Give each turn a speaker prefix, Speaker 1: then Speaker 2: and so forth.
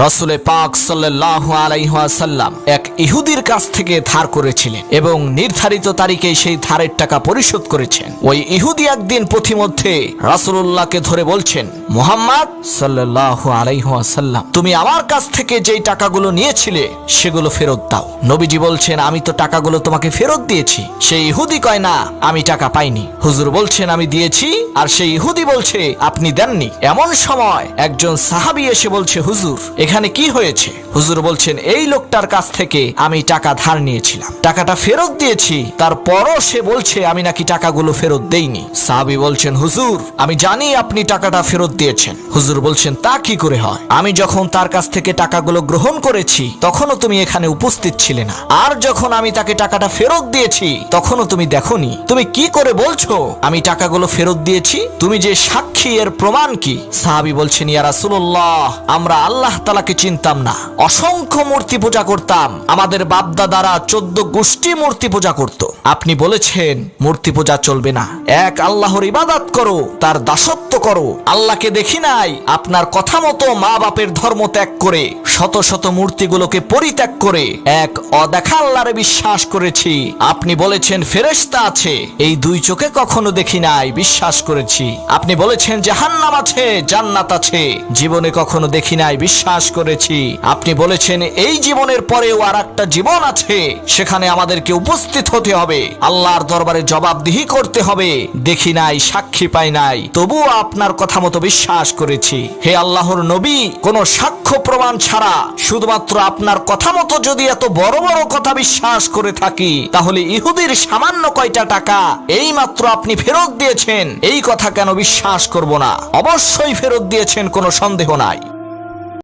Speaker 1: রাসূলে পাক সাল্লাল্লাহু আলাইহি ওয়াসাল্লাম এক ইহুদির কাছ থেকে ধার করেছিলেন এবং নির্ধারিত তারিখে সেই ধারের টাকা পরিশোধ করেছেন। ওই ইহুদি একদিন পথিমধ্যে রাসূলুল্লাহকে ধরে বলছেন, মুহাম্মদ সাল্লাল্লাহু আলাইহি ওয়াসাল্লাম, তুমি আমার কাছ থেকে যেই টাকাগুলো নিয়েছিলে সেগুলো ফেরত দাও। নবীজি বলছেন, আমি তো টাকাগুলো তোমাকে ফেরত দিয়েছি। সেই ইহুদি কয়, না, আমি টাকা পাইনি। হুজুর বলছেন, আমি দিয়েছি। আর সেই ইহুদি বলছে, আপনি দেননি। এমন সময় একজন সাহাবী এসে বলছে, হুজুর, এখানে কি হয়েছে? হুজুর বলছেন, এই লোকটার কাছ থেকে আমি টাকা ধার নিয়েছিলাম, টাকাটা ফেরত দিয়েছি, তারপরও সে বলছে আমি নাকি টাকাগুলো ফেরত দেইনি। সাহাবী বলছেন, হুজুর, আমি জানি আপনি টাকাটা ফেরত দিয়েছেন। হুজুর বলছেন, তা কি করে হয়? আমি যখন তার কাছ থেকে টাকাগুলো গ্রহণ করেছি তখনও তুমি এখানে উপস্থিত ছিলে না, আর যখন আমি তাকে টাকাটা ফেরত দিয়েছি তখনও তুমি দেখোনি। তুমি কি করে বলছো আমি টাকাগুলো ফেরত দিয়েছি? তুমি যে সাক্ষী, এর প্রমাণ কি? সাহাবী বলছেন, ইয়া রাসূলুল্লাহ, আমরা আল্লাহ তাআলাকে চিনতাম না, অসংখ্য মূর্তি পূজা করতাম। আমাদের বাপদাদারা 14 গোষ্ঠী মূর্তি পূজা করত। আপনি বলেছেন মূর্তি পূজা চলবে না, এক আল্লাহর ইবাদত করো, তার দাসত্ব করো। আল্লাহকে দেখি নাই, আপনার কথা মতো মা বাপের ধর্ম ত্যাগ করে, শত শত মূর্তিগুলোকে পরিত্যাগ করে এক অদেখা আল্লাহরে বিশ্বাস করেছি। আপনি বলেছেন ফেরেশতা আছে, এই দুই চোখে কখনো দেখি নাই, বিশ্বাস করেছি। আপনি বলেছেন জাহান্নাম আছে, জান্নাত আছে, জীবনে কখনো দেখি নাই, বিশ্বাস করেছি। আপনি বলেছেন এই জীবনের পরেও আর একটা জীবন আছে, সেখানে আমাদেরকে উপস্থিত হতে হবে, আল্লাহর দরবারে জবাবদিহি করতে হবে। দেখি নাই, সাক্ষী পাই নাই, তবুও আপনার কথা মতো বিশ্বাস করেছি। হে আল্লাহর নবী, কোন সাক্ষ্য প্রমাণ ছাড়া শুধুমাত্র আপনার কথা মতো যদি এত বড় বড় কথা বিশ্বাস করে থাকি, তাহলে ইহুদির সামান্য কয়টা টাকা এই মাত্র আপনি ফেরত দিয়েছেন, এই কথা কেন বিশ্বাস করব না? অবশ্যই ফেরত দিয়েছেন, কোনো সন্দেহ নাই।